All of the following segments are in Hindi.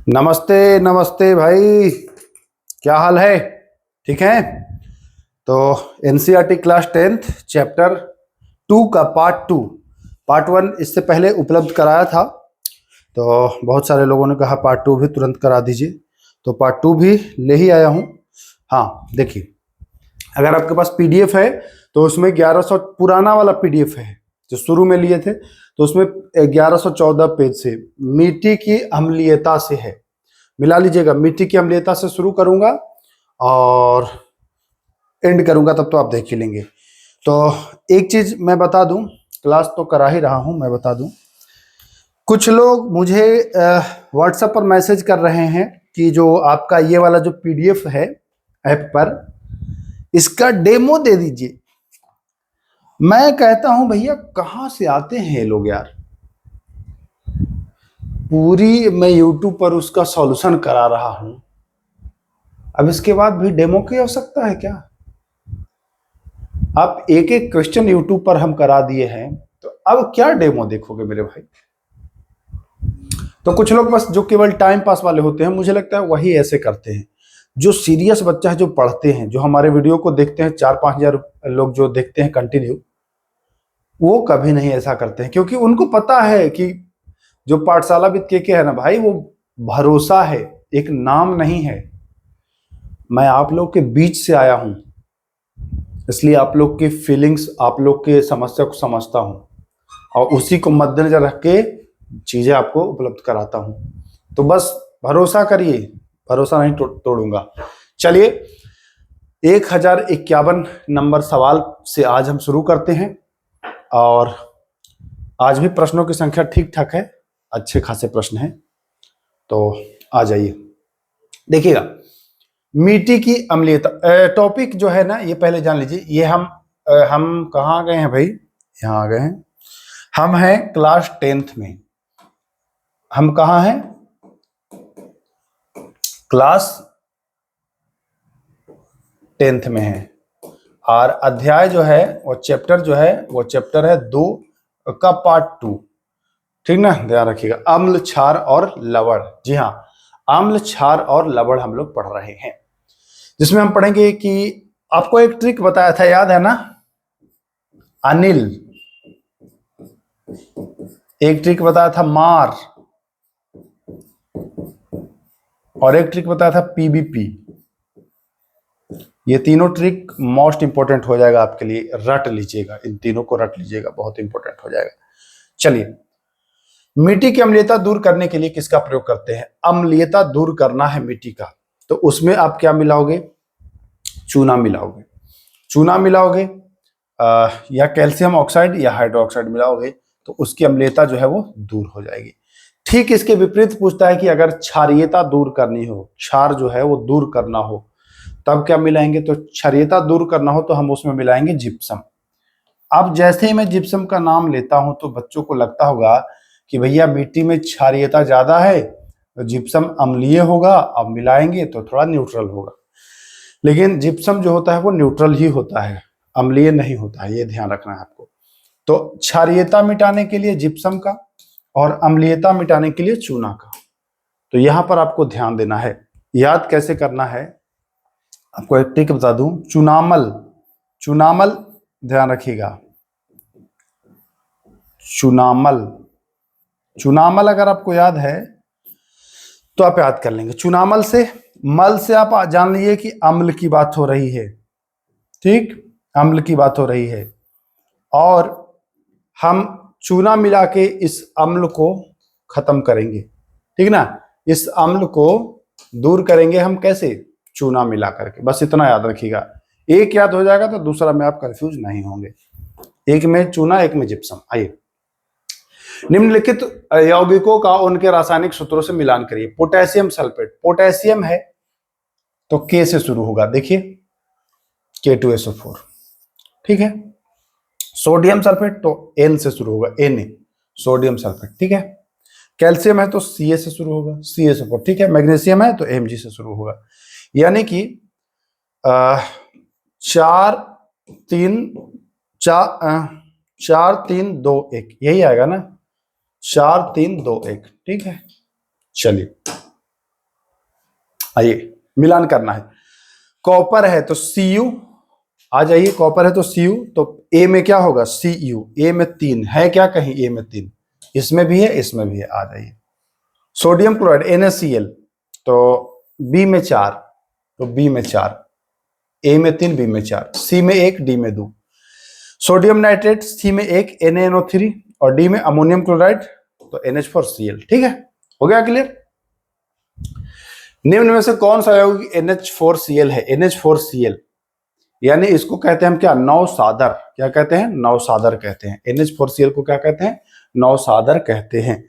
नमस्ते नमस्ते भाई, क्या हाल है? ठीक है। तो एनसीईआरटी क्लास 10th चैप्टर 2 का पार्ट 1 इससे पहले उपलब्ध कराया था। तो बहुत सारे लोगों ने कहा पार्ट 2 भी तुरंत करा दीजिए, तो पार्ट 2 भी ले ही आया हूँ। हाँ देखिए, अगर आपके पास पीडीएफ है तो उसमें 1100 पुराना वाला पीडीएफ है जो शुरू में लिए थे, तो उसमें 1114 पेज से मिट्टी की अम्लीयता से है। मिला लीजिएगा, मिट्टी की अम्लीयता से शुरू करूंगा और एंड करूंगा, तब तो आप देख ही लेंगे। तो एक चीज मैं बता दूं, क्लास तो करा ही रहा हूं, मैं बता दूं, कुछ लोग मुझे व्हाट्सएप पर मैसेज कर रहे हैं कि जो आपका ये वाला जो पीडीएफ है ऐप पर, इसका डेमो दे दीजिए। मैं कहता हूं भैया कहां से आते हैं ये लोग यार। पूरी मैं यूट्यूब पर उसका सॉल्यूशन करा रहा हूं, अब इसके बाद भी डेमो की आवश्यकता है क्या? आप एक एक क्वेश्चन यूट्यूब पर हम करा दिए हैं, तो अब क्या डेमो देखोगे मेरे भाई? तो कुछ लोग बस जो केवल टाइम पास वाले होते हैं, मुझे लगता है वही ऐसे करते हैं। जो सीरियस बच्चा है, जो पढ़ते हैं, जो हमारे वीडियो को देखते हैं, 4-5 हजार लोग जो देखते हैं कंटिन्यू, वो कभी नहीं ऐसा करते हैं, क्योंकि उनको पता है कि जो पाठशाला विद के है ना भाई, वो भरोसा है, एक नाम नहीं है। मैं आप लोग के बीच से आया हूं, इसलिए आप लोग की फीलिंग्स, आप लोग के समस्या को समझता हूं और उसी को मद्देनजर रख के चीजें आपको उपलब्ध कराता हूं। तो बस भरोसा करिए, भरोसा नहीं तोड़ूंगा। चलिए 1051 नंबर सवाल से आज हम शुरू करते हैं, और आज भी प्रश्नों की संख्या ठीक ठाक है, अच्छे खासे प्रश्न हैं, तो आ जाइए। देखिएगा, मिट्टी की अम्लीयता टॉपिक जो है ना, ये पहले जान लीजिए। ये हम कहाँ गए हैं भाई? यहाँ आ गए हैं। हम हैं क्लास 10th में। हम कहाँ हैं? क्लास 10th में हैं। और अध्याय जो है, वो चैप्टर जो है, वो चैप्टर है 2 का पार्ट 2। ठीक ना, ध्यान रखिएगा। अम्ल, क्षार और लवण। जी हाँ, अम्ल, क्षार और लवण हम लोग पढ़ रहे हैं, जिसमें हम पढ़ेंगे कि आपको एक ट्रिक बताया था, याद है ना अनिल? एक ट्रिक बताया था मार, और एक ट्रिक बताया था पीबीपी। ये तीनों ट्रिक मोस्ट इंपोर्टेंट हो जाएगा आपके लिए, रट लीजिएगा, इन तीनों को रट लीजिएगा, बहुत इंपोर्टेंट हो जाएगा। चलिए, मिट्टी की अम्लीयता दूर करने के लिए किसका प्रयोग करते हैं? अम्लीयता दूर करना है मिट्टी का, तो उसमें आप क्या मिलाओगे? चूना मिलाओगे। चूना मिलाओगे या कैल्शियम ऑक्साइड या हाइड्रोक्साइड मिलाओगे, तो उसकी अम्लीयता जो है वो दूर हो जाएगी। ठीक इसके विपरीत पूछता है कि अगर क्षारीयता दूर करनी हो, क्षार जो है वो दूर करना हो, तब क्या मिलाएंगे? तो क्षारीयता दूर करना हो तो हम उसमें मिलाएंगे जिप्सम। अब जैसे ही मैं जिप्सम का नाम लेता हूं, तो बच्चों को लगता होगा कि भैया मिट्टी में क्षारीयता ज्यादा है तो जिप्सम अम्लीय होगा, अब मिलाएंगे तो थोड़ा न्यूट्रल होगा। लेकिन जिप्सम जो होता है वो न्यूट्रल ही होता है, अम्लीय नहीं होता है, ये ध्यान रखना है आपको। तो क्षारीयता मिटाने के लिए जिप्सम का और अम्लीयता मिटाने के लिए चूना का, तो यहां पर आपको ध्यान देना है। याद कैसे करना है, आपको एक ट्रिक बता दूं, चुनामल। चुनामल ध्यान रखिएगा, चुनामल। चुनामल अगर आपको याद है तो आप याद कर लेंगे। चुनामल से, मल से आप जान लीजिए कि अम्ल की बात हो रही है, ठीक, अम्ल की बात हो रही है, और हम चूना मिला के इस अम्ल को खत्म करेंगे, ठीक ना। इस अम्ल को दूर करेंगे हम कैसे? चूना मिला करके। बस इतना याद रखिएगा, एक याद हो जाएगा तो दूसरा में आप कंफ्यूज नहीं होंगे। एक में चूना, एक में जिप्सम। आइए, निम्नलिखित यौगिकों का उनके रासायनिक सूत्रों से मिलान करिए। पोटेशियम सल्फेट, पोटेशियम है तो के से शुरू होगा, देखिए K2SO4, ठीक है। सोडियम सल्फेट तो N से शुरू होगा, Na, सोडियम सल्फेट, ठीक है। कैल्शियम है तो Ca से शुरू होगा, CaSO4, ठीक है। मैग्नीशियम है तो Mg से शुरू होगा। यानी कि 4-3-2-1 यही आएगा ना, 4-3-2-1, ठीक है। चलिए आइए मिलान करना है। कॉपर है तो Cu, आ जाइए, कॉपर है तो Cu, तो ए में क्या होगा Cu, ए में 3 है क्या, कहीं ए में 3, इसमें भी है इसमें भी है, आ जाइए। सोडियम क्लोराइड NaCl, तो बी में 4, तो बी में 4, ए में 3 बी में 4, सी में 1 डी में 2। सोडियम नाइट्रेट सी में 1 NaNO3 और डी में अमोनियम क्लोराइड, तो NH4Cl। ठीक है, हो गया क्लियर। निम्न में से कौन सा यौगिक NH4Cl है? NH4Cl यानी इसको कहते हैं हम क्या, नौसादर। क्या कहते हैं? नौसादर कहते हैं। NH4Cl को क्या कहते हैं? नौसादर कहते हैं।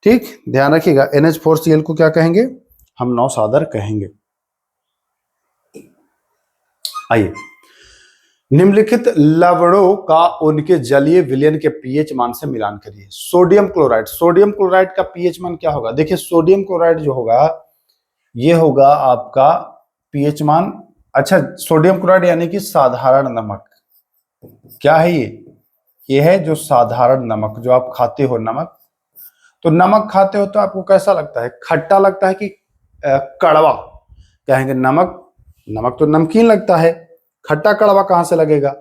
ठीक, ध्यान रखिएगा, NH4Cl को क्या कहेंगे? हम नौसादर कहेंगे। आइए, निम्नलिखित लवणों का उनके जलीय विलयन के पीएच मान से मिलान करिए। सोडियम क्लोराइड, सोडियम क्लोराइड का पीएच मान क्या होगा? देखिए सोडियम क्लोराइड जो होगा ये होगा आपका पीएच मान, अच्छा सोडियम क्लोराइड यानी कि साधारण नमक। क्या है ये है जो साधारण नमक जो आप खाते हो नमक। तो नमक खाते हो तो आपको कैसा लगता है? खट्टा लगता है कि कड़वा? कहेंगे नमक, नमक तो नमकीन लगता है, खट्टा कड़वा कहां से लगेगा?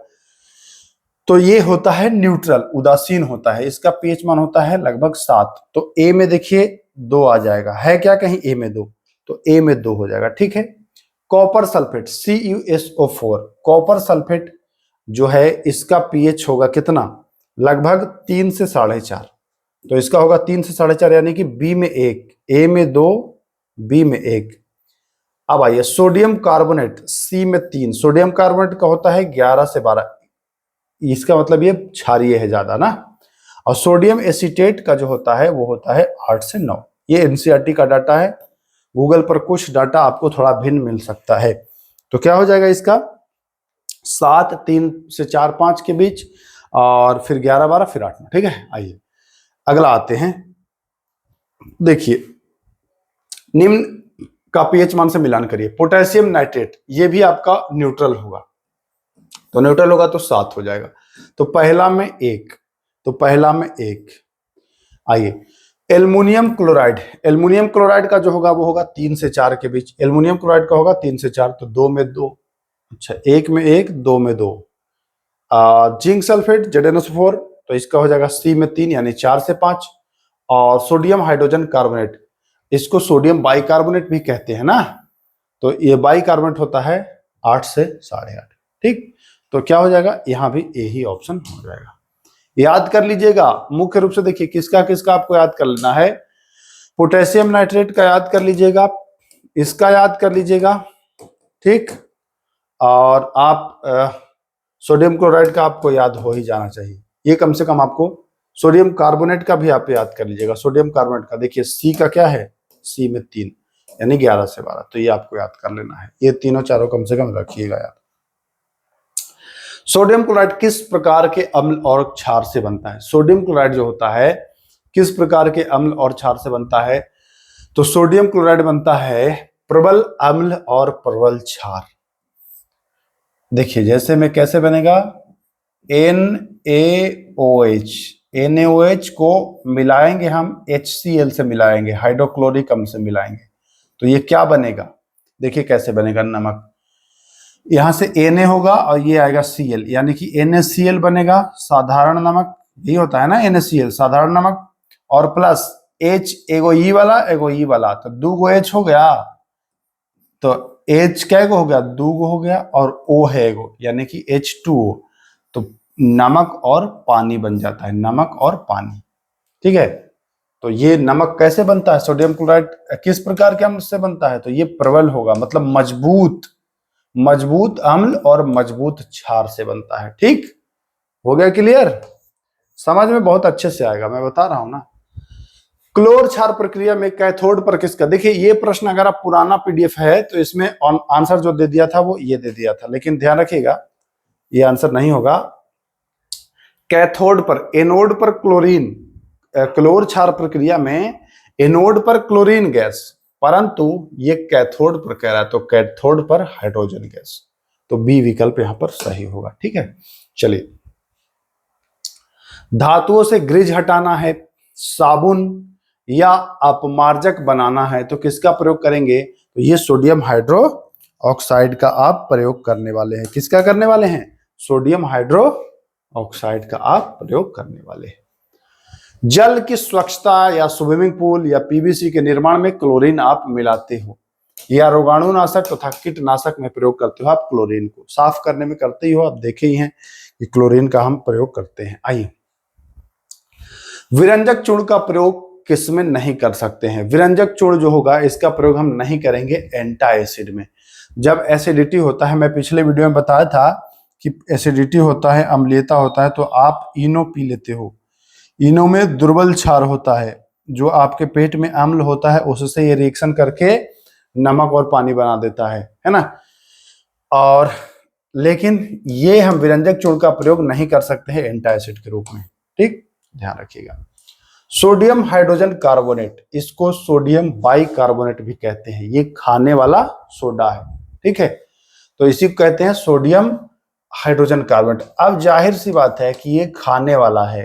तो ये होता है न्यूट्रल, उदासीन होता है। इसका पीएच मान होता है लगभग 7। तो ए में देखिए 2 आ जाएगा, है क्या कहीं ए में 2? तो ए में 2 हो जाएगा। ठीक है। Copper sulphate CuSO4, copper sulphate जो है इसका पीएच होगा कितना? लगभग 3 से 4.5। तो इसका होगा 3 से 4.5 यानी कि बी में 1, ए में 2, बी में 1। अब आइए सोडियम कार्बोनेट सी में 3, सोडियम कार्बोनेट का होता है 11 से 12, इसका मतलब ये क्षारीय है ज्यादा ना। और सोडियम एसीटेट का जो होता है वो होता है 8 से 9। ये एनसीईआरटी का डाटा है, गूगल पर कुछ डाटा आपको थोड़ा भिन्न मिल सकता है। तो क्या हो जाएगा इसका? 7, 3 से 4, 5 के बीच, और फिर 11, 12, फिर 8 में। ठीक है, आइए अगला आते हैं। देखिए निम्न का पीएच मान से मिलान करिए। पोटेशियम नाइट्रेट, ये भी आपका न्यूट्रल होगा, तो न्यूट्रल होगा तो 7 हो जाएगा। तो पहला में 1, तो पहला में 1। आइए एल्युमिनियम क्लोराइड, एल्युमिनियम क्लोराइड का जो होगा वो होगा 3 से 4 के बीच। एल्युमिनियम क्लोराइड का होगा 3 से 4, तो 2 में 2, अच्छा 1 में 1, 2 में 2। जिंक सल्फेट ZnSO4, तो इसका हो जाएगा सी में 3 यानी 4 से 5। और सोडियम हाइड्रोजन कार्बोनेट, इसको सोडियम बाइकार्बोनेट भी कहते हैं ना, तो ये बाइकार्बोनेट होता है 8 से 8.5। ठीक, तो क्या हो जाएगा? यहां भी ए ही ऑप्शन हो जाएगा। याद कर लीजिएगा, मुख्य रूप से देखिए किसका किसका आपको याद कर लेना है। पोटेशियम नाइट्रेट का याद कर लीजिएगा, इसका याद कर लीजिएगा, ठीक। और आप सोडियम क्लोराइड का आपको याद हो ही जाना चाहिए, ये कम से कम आपको। सोडियम कार्बोनेट का भी आप याद कर लीजिएगा। सोडियम कार्बोनेट का देखिए सी का क्या है? सी में 3 यानी 11 से 12, तो ये आपको याद कर लेना है। ये तीनों चारों कम से कम रखिएगा याद। सोडियम क्लोराइड किस प्रकार के अम्ल और क्षार से बनता है? सोडियम क्लोराइड जो होता है किस प्रकार के अम्ल और क्षार से बनता है? तो सोडियम क्लोराइड बनता है प्रबल अम्ल और प्रबल क्षार। देखिए जैसे में कैसे बनेगा, NaOH, NaOH को मिलाएंगे हम HCl से मिलाएंगे, हाइड्रोक्लोरिक अम्ल से मिलाएंगे, तो ये क्या बनेगा? देखिए कैसे बनेगा, नमक। यहां से Na होगा और ये आएगा Cl, यानी कि NaCl बनेगा, साधारण नमक। यही होता है ना NaCl, साधारण नमक। और प्लस H, एगो ई वाला एगो ई वाला, तो 2 H हो गया। तो H क्या हो गया? 2 हो गया, और O है एगो यानी कि H2O। तो नमक और पानी बन जाता है, नमक और पानी। ठीक है, तो ये नमक कैसे बनता है? सोडियम क्लोराइड किस प्रकार के अम्ल से बनता है? तो ये प्रबल होगा, मतलब मजबूत, मजबूत अम्ल और मजबूत क्षार से बनता है। ठीक हो गया क्लियर? समझ में बहुत अच्छे से आएगा, मैं बता रहा हूं ना। क्लोर क्षार प्रक्रिया में कैथोड पर किसका? देखिए ये प्रश्न अगर आप पुराना PDF है तो इसमें आंसर जो दे दिया था वो ये दे दिया था, लेकिन ध्यान रखिएगा ये आंसर नहीं होगा। कैथोड पर, एनोड पर क्लोरीन, क्लोर क्षार प्रक्रिया में एनोड पर क्लोरीन गैस, परंतु ये कैथोड पर कह रहा है, तो कैथोड पर हाइड्रोजन गैस। तो बी विकल्प यहां पर सही होगा। ठीक है, चलिए धातुओं से ग्रिज हटाना है, साबुन या अपमार्जक बनाना है, तो किसका प्रयोग करेंगे? तो ये सोडियम हाइड्रो ऑक्साइड का आप प्रयोग करने वाले हैं। किसका करने वाले हैं? सोडियम हाइड्रो ऑक्साइड का आप प्रयोग करने वाले हैं। जल की स्वच्छता या स्विमिंग पूल या पीवीसी के निर्माण में क्लोरीन आप मिलाते हो, या रोगाणुनाशक तथा कीटनाशक में प्रयोग करते हो आप क्लोरीन को। साफ करने में करते ही हो, आप देखे ही हैं कि क्लोरीन का हम प्रयोग करते हैं। आइए, विरंजक चूर्ण का प्रयोग किसमें नहीं कर सकते हैं? विरंजक चूर्ण जो होगा इसका प्रयोग हम नहीं करेंगे एंटा एसिड में। जब एसिडिटी होता है, मैं पिछले वीडियो में बताया था कि एसिडिटी होता है, अम्लीयता होता है, तो आप इनो पी लेते हो। इनो में दुर्बल क्षार होता है, जो आपके पेट में अम्ल होता है उससे ये रिएक्शन करके नमक और पानी बना देता है ना। और लेकिन ये हम विरंजक चूर्ण का प्रयोग नहीं कर सकते हैं एंटा एसिड के रूप में। ठीक, ध्यान रखिएगा। सोडियम हाइड्रोजन कार्बोनेट, इसको सोडियम बाइकार्बोनेट भी कहते हैं। ये खाने वाला सोडा है, ठीक है, तो इसी को कहते हैं सोडियम हाइड्रोजन कार्बोनेट। अब जाहिर सी बात है कि ये खाने वाला है,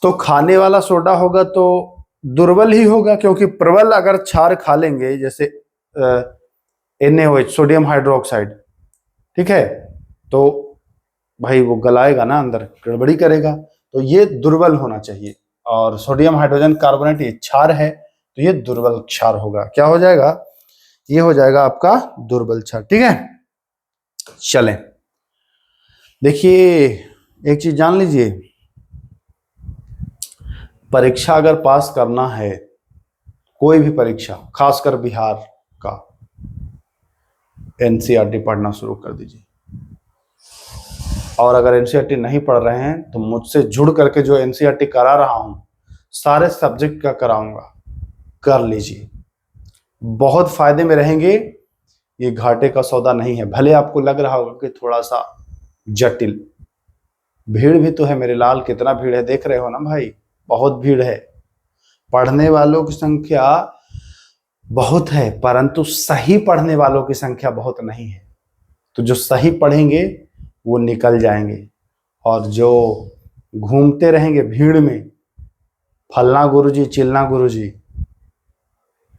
तो खाने वाला सोडा होगा तो दुर्बल ही होगा, क्योंकि प्रबल अगर क्षार खा लेंगे, जैसे NaOH सोडियम हाइड्रोक्साइड, ठीक है, तो भाई वो गलाएगा ना, अंदर गड़बड़ी करेगा। तो ये दुर्बल होना चाहिए, और सोडियम हाइड्रोजन कार्बोनेट ये क्षार है, तो ये दुर्बल क्षार होगा। क्या हो जाएगा? ये हो जाएगा आपका दुर्बल क्षार। ठीक है, चलें, देखिए एक चीज जान लीजिए, परीक्षा अगर पास करना है, कोई भी परीक्षा, खासकर बिहार का, एनसीईआरटी पढ़ना शुरू कर दीजिए। और अगर एनसीईआरटी नहीं पढ़ रहे हैं तो मुझसे जुड़ करके जो एनसीईआरटी करा रहा हूं, सारे सब्जेक्ट का कराऊंगा, कर लीजिए, बहुत फायदे में रहेंगे। ये घाटे का सौदा नहीं है। भले आपको लग रहा होगा कि थोड़ा सा जटिल, भीड़ भी तो है मेरे लाल, कितना भीड़ है देख रहे हो ना भाई, बहुत भीड़ है। पढ़ने वालों की संख्या बहुत है, परंतु सही पढ़ने वालों की संख्या बहुत नहीं है। तो जो सही पढ़ेंगे वो निकल जाएंगे, और जो घूमते रहेंगे भीड़ में, फलना गुरुजी चिलना गुरुजी,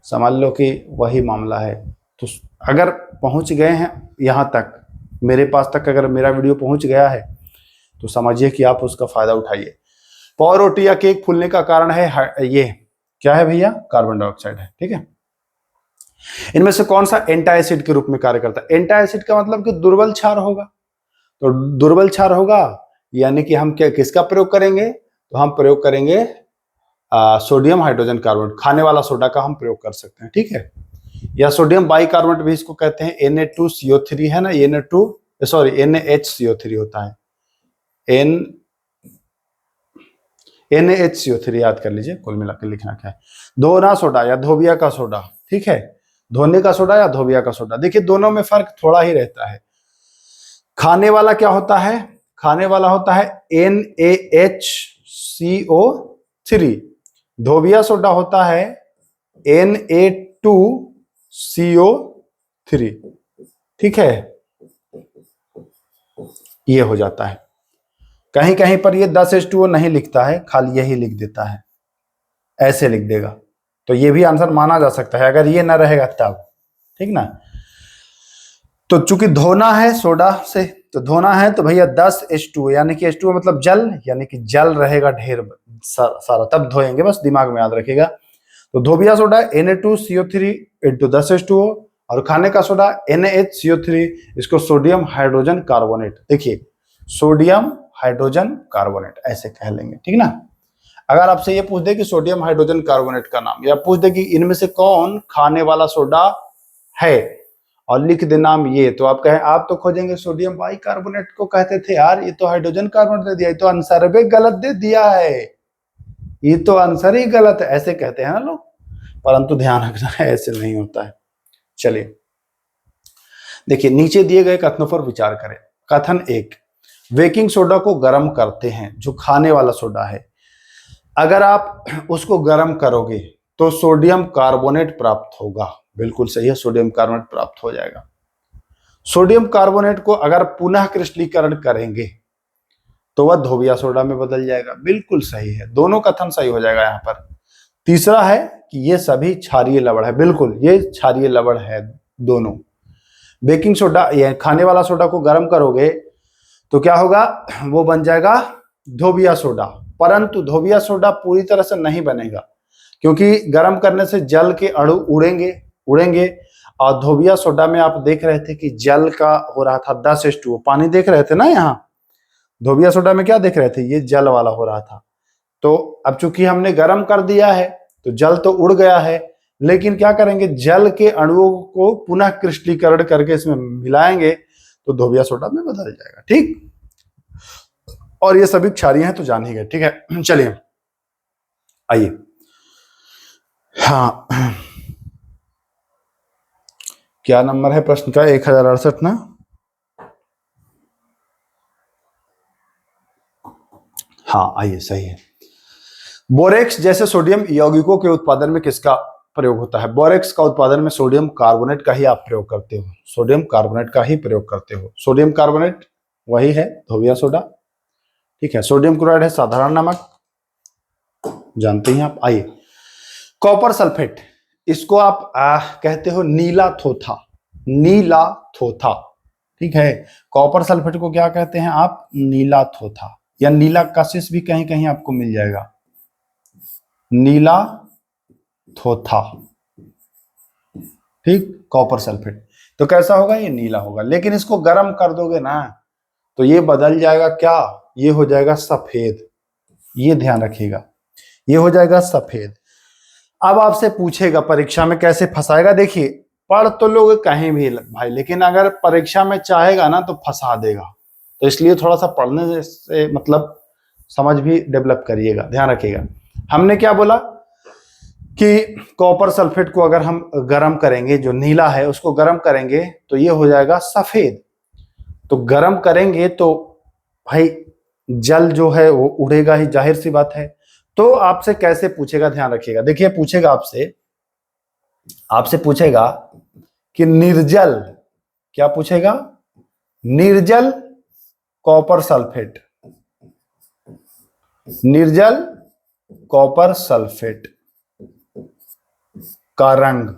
समझ लो कि वही मामला है। तो अगर पहुंच गए हैं यहाँ तक, मेरे पास तक अगर मेरा वीडियो पहुंच गया है, तो समझिए कि आप उसका फायदा उठाइए। पावरोटी या केक फूलने का कारण है ये क्या है भैया? कार्बन डाइऑक्साइड है। ठीक है, इनमें से कौन सा एंटा एसिड के रूप में कार्य करता है? एंटा एसिड का मतलब कि दुर्बल क्षार होगा। तो दुर्बल क्षार होगा, यानी कि हम क्या किसका प्रयोग करेंगे? तो हम प्रयोग करेंगे सोडियम हाइड्रोजन कार्बोनेट, खाने वाला सोडा का हम प्रयोग कर सकते हैं। ठीक है, या सोडियम बाइकार्बोनेट भी इसको कहते हैं। Na2CO3 है ना, NaHCO3 होता है, NaHCO3 याद कर लीजिए, कुल मिलाकर लिखना क्या है, धोना सोडा या धोबिया का सोडा। ठीक है, धोने का सोडा या धोबिया का सोडा। देखिए दोनों में फर्क थोड़ा ही रहता है। खाने वाला क्या होता है? खाने वाला होता है NaHCO3, धोबिया सोडा होता है Na2CO3। ठीक है, ये हो जाता है। कहीं कहीं पर ये 10H2O नहीं लिखता है, खाली यही लिख देता है, ऐसे लिख देगा, तो ये भी आंसर माना जा सकता है अगर ये ना रहेगा तब। ठीक ना, तो चूंकि धोना है सोडा से, तो धोना है तो भैया 10H2O, यानी कि H2O मतलब जल, यानी कि जल रहेगा ढेर सारा, तब धोएंगे, बस दिमाग में याद रखिएगा। तो धोबिया सोडा Na2CO3 इंटू 10H2O, और खाने का सोडा NaHCO3, इसको सोडियम हाइड्रोजन कार्बोनेट, देखिए सोडियम हाइड्रोजन कार्बोनेट ऐसे कह लेंगे। ठीक ना, अगर आपसे ये पूछ दे कि सोडियम हाइड्रोजन कार्बोनेट का नाम, या पूछ दे कि इनमें से कौन खाने वाला सोडा है, और लिख दे नाम ये, तो आप कहें, आप तो खोजेंगे सोडियम बाइकार्बोनेट को कहते थे यार, ये तो हाइड्रोजन कार्बोनेट दे दिया, ये तो आंसर भी गलत दे दिया है, ये तो आंसर ही गलत है, ऐसे कहते हैं ना लोग। परंतु ध्यान रखना है, ऐसे नहीं होता है। चलिए देखिए, नीचे दिए गए कथनों पर विचार करें। कथन 1, बेकिंग सोडा को गर्म करते हैं, जो खाने वाला सोडा है, अगर आप उसको गर्म करोगे तो सोडियम कार्बोनेट प्राप्त होगा। बिल्कुल सही है, सोडियम कार्बोनेट प्राप्त हो जाएगा। सोडियम कार्बोनेट को अगर पुनः क्रिस्टलीकरण करेंगे तो वह धोबिया सोडा में बदल जाएगा। बिल्कुल सही है, दोनों कथन सही हो जाएगा यहाँ पर। तीसरा है कि ये सभी क्षारीय लवण है। बिल्कुल ये क्षारीय लवण है दोनों। बेकिंग सोडा या खाने वाला सोडा को गर्म करोगे तो क्या होगा, वो बन जाएगा धोबिया सोडा। परंतु धोबिया सोडा पूरी तरह से नहीं बनेगा, क्योंकि गर्म करने से जल के अणु उड़ेंगे। और धोबिया सोडा में आप देख रहे थे कि जल का हो रहा था 10:2, पानी देख रहे थे ना यहाँ। धोबिया सोडा में क्या देख रहे थे, ये जल वाला हो रहा था। तो अब चूंकि हमने गर्म कर दिया है तो जल तो उड़ गया है, लेकिन क्या करेंगे, जल के अणुओं को पुनः क्रिस्टलीकरण करके इसमें मिलाएंगे तो धोबिया सोडा में बदल जाएगा। ठीक, और ये सभी क्षारीय हैं तो जान ही गए। ठीक है, चलिए आइए। हाँ, क्या नंबर है प्रश्न का? 1068 ना। हाँ आइए, सही है। बोरेक्स जैसे सोडियम यौगिकों के उत्पादन में किसका प्रयोग होता है? बोरेक्स का उत्पादन में सोडियम कार्बोनेट का ही आप प्रयोग करते हो, सोडियम कार्बोनेट का ही प्रयोग करते हो। सोडियम कार्बोनेट वही है धोबिया सोडा। ठीक है, सोडियम क्लोराइड है साधारण नमक, जानते हैं आप। आइए, कॉपर सल्फेट, इसको आप कहते हो नीला थोथा, नीला थोथा। ठीक है, कॉपर सल्फेट को क्या कहते हैं आप? नीला थोथा, या नीला कशिश भी कहीं कहीं आपको मिल जाएगा, नीला थोथा। ठीक, कॉपर सल्फेट तो कैसा होगा, ये नीला होगा। लेकिन इसको गर्म कर दोगे ना तो ये बदल जाएगा, क्या, ये हो जाएगा सफेद। ये ध्यान रखिएगा, ये हो जाएगा सफेद। अब आपसे पूछेगा परीक्षा में, कैसे फंसाएगा, देखिए पढ़ तो लोग कहीं भी भाई, लेकिन अगर परीक्षा में चाहेगा ना तो फंसा देगा। तो इसलिए थोड़ा सा पढ़ने से मतलब समझ भी डेवलप करिएगा, ध्यान रखिएगा। हमने क्या बोला कि कॉपर सल्फेट को अगर हम गर्म करेंगे, जो नीला है उसको गर्म करेंगे तो ये हो जाएगा सफेद। तो गर्म करेंगे तो भाई जल जो है वो उड़ेगा ही, जाहिर सी बात है। तो आपसे कैसे पूछेगा, ध्यान रखिएगा। देखिए पूछेगा आपसे पूछेगा कि निर्जल, क्या पूछेगा, निर्जल कॉपर सल्फेट, निर्जल कॉपर सल्फेट का रंग।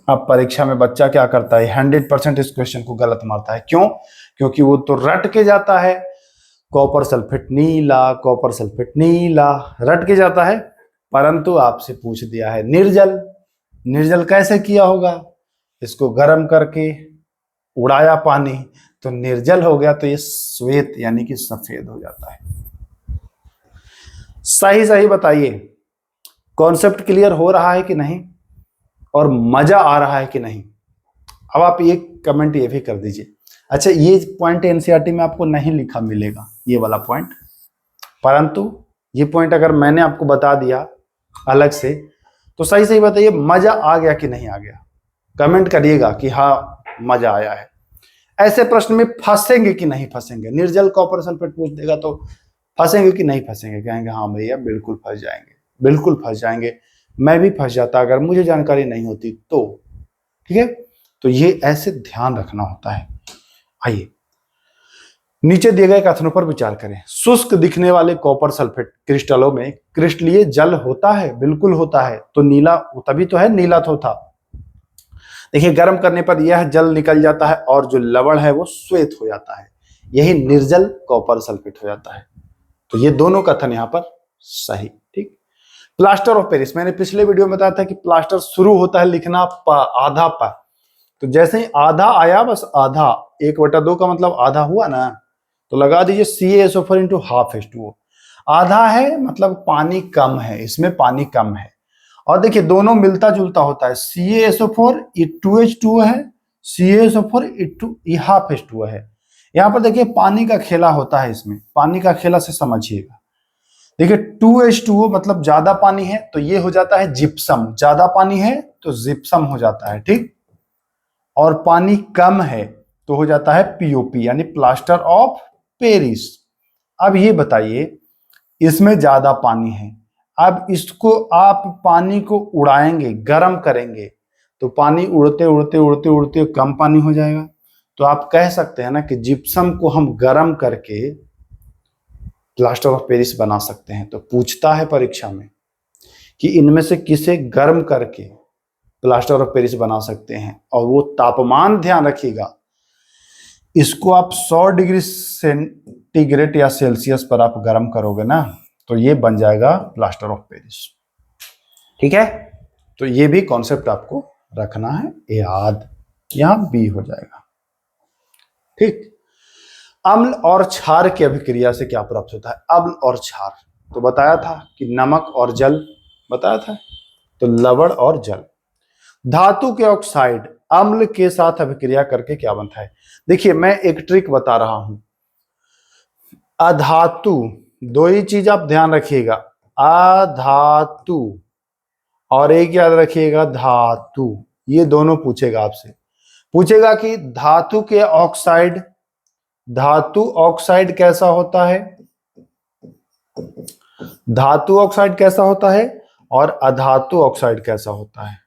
अब परीक्षा में बच्चा क्या करता है, 100% इस क्वेश्चन को गलत मारता है। क्यों? क्योंकि वो तो रट के जाता है, कॉपर सल्फेट नीला, कॉपर सल्फेट नीला, रट के जाता है। परंतु आपसे पूछ दिया है निर्जल, निर्जल कैसे किया होगा, इसको गर्म करके उड़ाया पानी तो निर्जल हो गया, तो ये श्वेत यानी कि सफेद हो जाता है। सही सही बताइए, कॉन्सेप्ट क्लियर हो रहा है कि नहीं, और मजा आ रहा है कि नहीं? अब आप ये कमेंट ये भी कर दीजिए। अच्छा, ये पॉइंट एनसीईआरटी में आपको नहीं लिखा मिलेगा, ये वाला पॉइंट, परंतु ये पॉइंट अगर मैंने आपको बता दिया अलग से तो सही सही बताइए, मजा आ गया कि नहीं आ गया? कमेंट करिएगा कि हाँ मजा आया है। ऐसे प्रश्न में फंसेंगे कि नहीं फंसेंगे? निर्जल कॉपर सल्फेट पूछ देगा तो फंसेंगे कि नहीं फंसेंगे? कहेंगे हाँ भैया बिल्कुल फंस जाएंगे, बिल्कुल फंस जाएंगे। मैं भी फंस जाता अगर मुझे जानकारी नहीं होती तो। ठीक है, तो ये ऐसे ध्यान रखना होता है। आइए, नीचे दिए गए कथनों पर विचार करें। शुष्क दिखने वाले कॉपर सल्फेट क्रिस्टलों में क्रिस्टलीय जल होता है, बिल्कुल होता है। तो नीला, तभी तो है नीला थोथा। देखिए गर्म करने पर यह जल निकल जाता है और जो लवण है वो श्वेत हो जाता है, यही निर्जल कॉपर सल्फेट हो जाता है। तो ये दोनों कथन यहाँ पर सही। ठीक, प्लास्टर ऑफ पेरिस, मैंने पिछले वीडियो में बताया था कि प्लास्टर शुरू होता है लिखना आधा पर, तो जैसे ही आधा आया, बस आधा, 1/2 का मतलब आधा हुआ ना, तो लगा दीजिए CaSO4 इंटू हाफ H2O। आधा है मतलब पानी कम है, इसमें पानी कम है। और देखिए दोनों मिलता जुलता होता है, CaSO4 2H2O है, CaSO4 हाफ H2O है। यहाँ पर देखिए पानी का खेला होता है, इसमें पानी का खेला से समझिएगा। देखिए 2H2O मतलब ज्यादा पानी है तो ये हो जाता है जिप्सम, ज्यादा पानी है तो जिप्सम हो जाता है। ठीक, और पानी कम है तो हो जाता है POP यानी प्लास्टर ऑफ पेरिस। अब ये बताइए, इसमें ज्यादा पानी है, अब इसको आप पानी को उड़ाएंगे, गर्म करेंगे तो पानी उड़ते उड़ते उड़ते उड़ते कम पानी हो जाएगा। तो आप कह सकते हैं ना कि जिप्सम को हम गर्म करके प्लास्टर ऑफ पेरिस बना सकते हैं। तो पूछता है परीक्षा में कि इनमें से किसे गर्म करके प्लास्टर ऑफ पेरिस बना सकते हैं, और वो तापमान ध्यान रखिएगा, इसको आप 100 डिग्री सेंटीग्रेड या सेल्सियस पर आप गर्म करोगे ना, तो ये बन जाएगा प्लास्टर ऑफ पेरिस। ठीक है, तो ये भी कॉन्सेप्ट आपको रखना है याद, यहां बी हो जाएगा। ठीक, अम्ल और क्षार की अभिक्रिया से क्या प्राप्त होता है? अम्ल और क्षार तो बताया था कि नमक और जल बताया था, तो लवण और जल। धातु के ऑक्साइड अम्ल के साथ अभिक्रिया करके क्या बनता है? देखिए मैं एक ट्रिक बता रहा हूं, अधातु, दो ही चीज आप ध्यान रखिएगा, अधातु और एक याद रखिएगा धातु, ये दोनों पूछेगा आपसे। पूछेगा कि धातु के ऑक्साइड, धातु ऑक्साइड कैसा होता है, धातु ऑक्साइड कैसा होता है और अधातु ऑक्साइड कैसा होता है।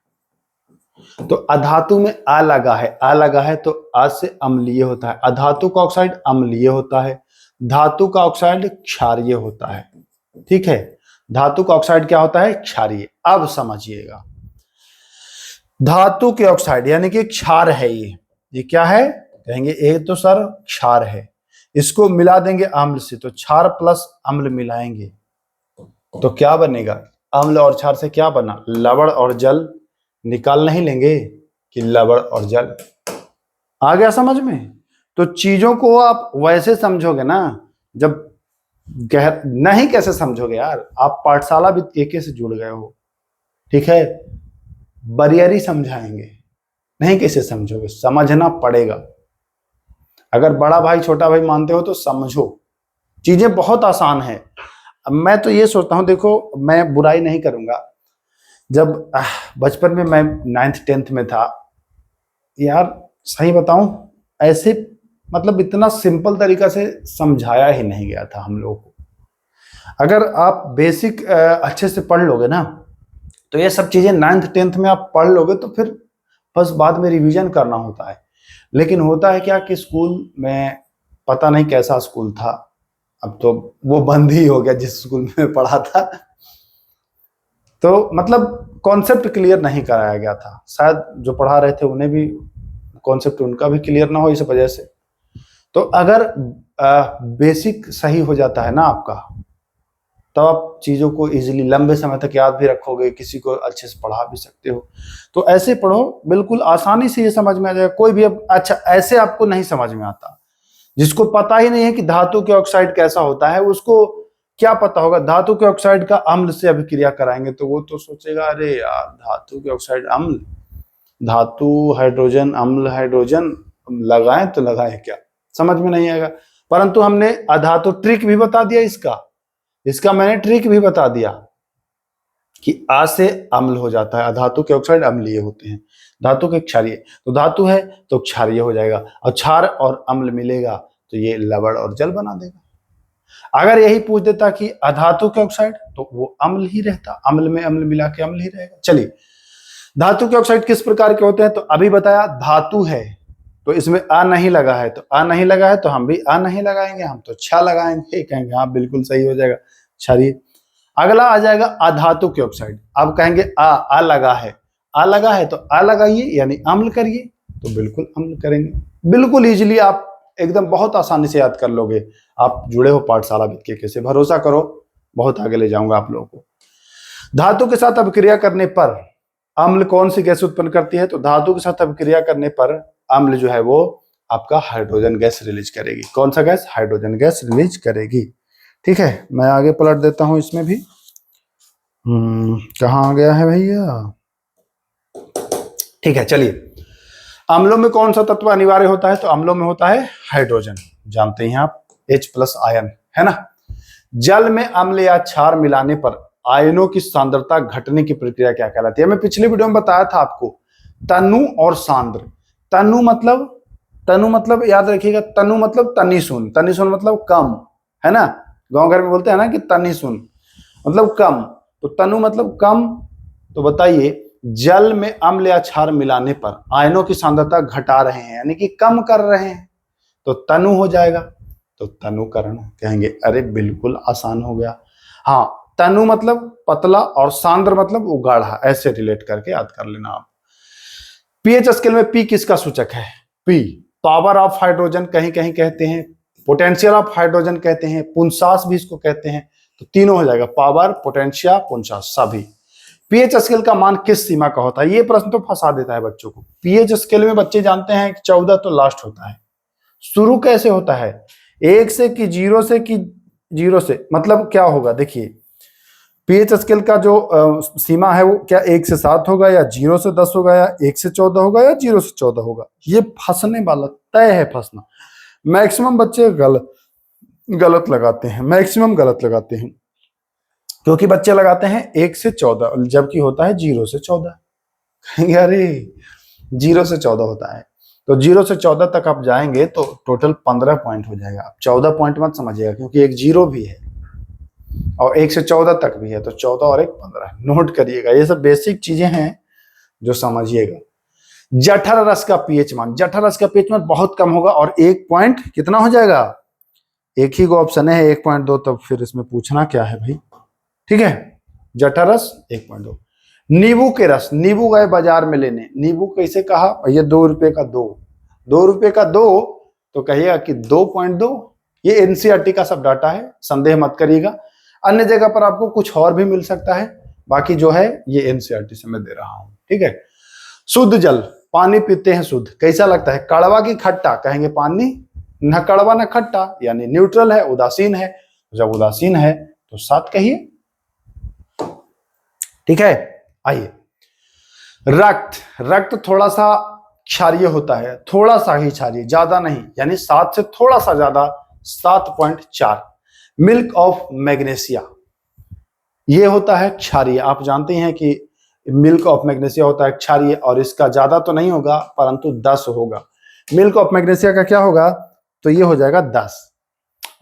तो अधातु में आ लगा है, आ लगा है तो आ से अम्लीय होता है, अधातु का ऑक्साइड अम्लीय होता है, धातु का ऑक्साइड क्षारीय होता है। ठीक है, धातु का ऑक्साइड क्या होता है? क्षारीय। अब समझिएगा, धातु के ऑक्साइड यानी कि क्षार है, ये क्या है? कहेंगे एक तो सर क्षार है, इसको मिला देंगे अम्ल से, तो क्षार प्लस अम्ल मिलाएंगे तो क्या बनेगा? अम्ल और क्षार से क्या बना? लवण और जल। निकाल नहीं लेंगे कि लवण और जल। आ गया समझ में? तो चीजों को आप वैसे समझोगे ना, जब गहर नहीं कैसे समझोगे यार, आप पाठशाला भी एके से जुड़ गए हो। ठीक है, बरियरी समझाएंगे, नहीं कैसे समझोगे, समझना पड़ेगा। अगर बड़ा भाई छोटा भाई मानते हो तो समझो, चीजें बहुत आसान है। मैं तो ये सोचता हूं, देखो मैं बुराई नहीं करूंगा, जब बचपन में मैं 9th 10th में था यार, सही बताऊं ऐसे मतलब इतना सिंपल तरीका से समझाया ही नहीं गया था हम लोगों को। अगर आप बेसिक अच्छे से पढ़ लोगे ना, तो ये सब चीजें 9th 10th में आप पढ़ लोगे, तो फिर बस बाद में रिवीजन करना होता है। लेकिन होता है क्या कि स्कूल में पता नहीं कैसा स्कूल था, अब तो वो बंद ही हो गया जिस स्कूल में पढ़ा था, तो मतलब कॉन्सेप्ट क्लियर नहीं कराया गया था। शायद जो पढ़ा रहे थे उन्हें भी कॉन्सेप्ट उनका भी क्लियर ना हो इस वजह से। तो अगर बेसिक सही हो जाता है ना आपका, तब आप चीज़ों को इजीली लंबे समय तक याद भी रखोगे, किसी को अच्छे से पढ़ा भी सकते हो। तो ऐसे पढ़ो, बिल्कुल आसानी से ये समझ में आ जाएगा। कोई भी अच्छा ऐसे आपको नहीं समझ में आता, जिसको पता ही नहीं है कि धातु के ऑक्साइड कैसा होता है, उसको क्या पता होगा धातु के ऑक्साइड का अम्ल से अभिक्रिया कराएंगे, तो वो तो सोचेगा अरे यार धातु के ऑक्साइड अम्ल, धातु हाइड्रोजन अम्ल हाइड्रोजन लगाएं तो लगाएं क्या, समझ में नहीं आएगा। परंतु हमने अधातु ट्रिक भी बता दिया, इसका मैंने ट्रिक भी बता दिया कि आ से अम्ल हो जाता है, अधातु के ऑक्साइड अम्लीय होते हैं, धातु के क्षारीय, तो धातु है तो क्षारीय हो जाएगा, और क्षार और अम्ल मिलेगा तो ये लवण और जल बना देगा। अगर यही पूछ देता कि अधातु के ऑक्साइड, तो वो अम्ल ही रहता, अम्ल में अम्ल मिला के अम्ल ही रहेगा। चलिए, धातु के ऑक्साइड किस प्रकार के होते हैं? तो अभी बताया धातु है तो इसमें आ नहीं लगा है, तो आ नहीं लगा है तो हम भी आ नहीं लगाएंगे, हम तो छा लगाएंगे, कहेंगे हाँ बिल्कुल सही हो जाएगा, क्षारीय। अगला आ जाएगा अधातु के ऑक्साइड। अब कहेंगे आ लगा है, आ लगा है तो आ लगाइए यानी अम्ल करिए, तो बिल्कुल अम्ल करेंगे। बिल्कुल इजीली आप एकदम बहुत आसानी से याद कर लोगे। आप जुड़े हो पाठशाला के से, भरोसा करो बहुत आगे ले जाऊंगा आप लोगों को। धातु के साथ अभिक्रिया करने पर अम्ल कौन सी गैस उत्पन्न करती है? तो धातु के साथ अभिक्रिया करने पर अम्ल जो है वो आपका हाइड्रोजन गैस रिलीज करेगी। कौन सा गैस? हाइड्रोजन गैस रिलीज करेगी। ठीक है, मैं आगे पलट देता हूं इसमें भी। कहाँ आ गया है भैया? ठीक है, चलिए, अम्लों में कौन सा तत्व अनिवार्य होता है? तो अम्लों में होता है हाइड्रोजन, जानते हैं आप, H+ आयन, है ना। जल में अम्ल या क्षार मिलाने पर आयनों की सांद्रता घटने की प्रक्रिया क्या कहलाती है? मैं पिछले वीडियो में बताया था आपको, तनु और सांद्र। तनु मतलब याद रखिएगा, तनु मतलब तनिसुन, तनिसुन मतलब कम, है ना। गांव घर में बोलते हैं ना कि तनिसुन मतलब कम, तो तनु मतलब कम। तो बताइए, जल में अम्ल या क्षार मिलाने पर आयनों की सांद्रता घटा रहे हैं यानी कि कम कर रहे हैं, तो तनु हो जाएगा। तो तनुकरण कहेंगे। अरे बिल्कुल आसान हो गया। हाँ, तनु मतलब पतला और सांद्र मतलब उगाढ़ा, ऐसे रिलेट करके याद कर लेना आप। पीएच स्केल में पी किसका सूचक है? पी पावर ऑफ हाइड्रोजन कहीं कहीं कहते हैं, पोटेंशियल ऑफ हाइड्रोजन कहते हैं, पुंसास भी इसको कहते हैं। तो तीनों हो जाएगा, पावर, पोटेंशिया, पुंसास सभी। पीएच स्केल का मान किस सीमा का होता है? ये प्रश्न तो फंसा देता है बच्चों को। पीएच स्केल में बच्चे जानते हैं कि 14 तो लास्ट होता है। शुरू कैसे होता है? 1 से कि 0 से कि 0 से, मतलब क्या होगा देखिए, पीएच स्केल का जो सीमा है वो क्या 1 से 7 होगा, या 0 से 10 होगा, या 1 से 14 होगा, या 0 से 14 होगा? ये फंसने वाला, तय है फंसना। मैक्सिमम बच्चे गलत लगाते हैं, मैक्सिमम गलत लगाते हैं, क्योंकि बच्चे लगाते हैं 1 से 14 जबकि होता है 0 से 14। अरे 0 से 14 होता है, तो 0 से 14 तक आप जाएंगे तो टोटल 15 पॉइंट हो जाएगा। आप 14 पॉइंट मत समझिएगा, क्योंकि एक 0 भी है और 1 से 14 तक भी है, तो 14 और 1 15। नोट करिएगा, ये सब बेसिक चीजें हैं जो समझिएगा। जठर रस का पीएच मान, जठर रस का पीएच मान बहुत कम होगा और 1 पॉइंट कितना हो जाएगा? एक ही को ऑप्शन है 1.2, तब फिर इसमें पूछना क्या है भाई? ठीक है, जठर रस 1.2। नींबू के रस, नींबू गए बाजार में लेने, नींबू कैसे कहा भैया? 2 रुपए का 2 रुपए का 2, तो कहिएगा कि 2.2। ये एनसीईआरटी का सब डाटा है, संदेह मत करिएगा। अन्य जगह पर आपको कुछ और भी मिल सकता है, बाकी जो है ये एनसीईआरटी से मैं दे रहा हूं। ठीक है। शुद्ध जल, पानी पीते हैं शुद्ध, कैसा लगता है? कड़वा की खट्टा? कहेंगे पानी न कड़वा न खट्टा, यानी न्यूट्रल है, उदासीन है। जब उदासीन है तो 7 कहिए। ठीक है, आइए। रक्त, रक्त थोड़ा सा क्षारीय होता है, थोड़ा सा ही क्षारीय, ज्यादा नहीं, यानी 7 से थोड़ा सा ज्यादा, 7.4। मिल्क ऑफ मैग्नेशिया, ये होता है क्षारीय। आप जानते हैं कि मिल्क ऑफ मैग्नेशिया होता है क्षारीय, और इसका ज्यादा तो नहीं होगा परंतु 10 होगा। मिल्क ऑफ मैग्नेशिया का क्या होगा? तो ये हो जाएगा 10।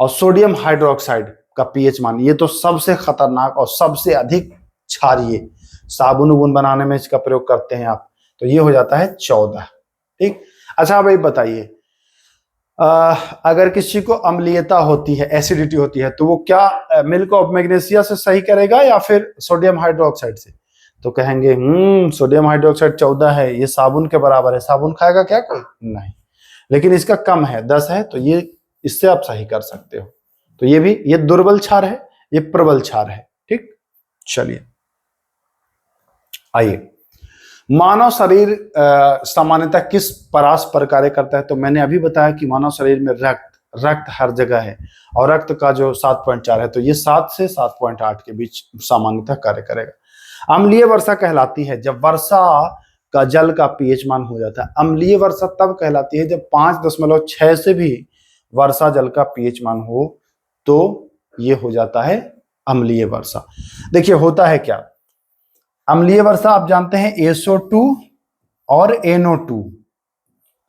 और सोडियम हाइड्रोक्साइड का पीएच मान, ये तो सबसे खतरनाक और सबसे अधिक क्षारीय, साबुन उबुन बनाने में इसका प्रयोग करते हैं आप, तो ये हो जाता है 14। ठीक। अच्छा भाई बताइए, अगर किसी को अम्लीयता होती है, एसिडिटी होती है, तो वो क्या मिल्क ऑफ मैग्नेशिया से सही करेगा या फिर सोडियम हाइड्रोक्साइड से? तो कहेंगे सोडियम हाइड्रोक्साइड 14 है, ये साबुन के बराबर है, साबुन खाएगा क्या कोई? नहीं। लेकिन इसका कम है, 10 है, तो ये इससे आप सही कर सकते हो। तो ये भी, ये दुर्बल क्षार है, ये प्रबल क्षार है। ठीक, चलिए आइए। मानव शरीर सामान्यतः किस परास पर कार्य करता है? तो मैंने अभी बताया कि मानव शरीर में रक्त हर जगह है, और रक्त का जो 7.4 है, तो ये 7 से 7.8 के बीच सामान्यतः कार्य करेगा। अम्लीय वर्षा कहलाती है जब वर्षा का जल का पीएच मान हो जाता है। अम्लीय वर्षा तब कहलाती है जब 5.6 से भी वर्षा जल का पीएच मान हो, तो ये हो जाता है अम्लीय वर्षा। देखिए होता है क्या, अम्लीय वर्षा आप जानते हैं SO2 और NO2,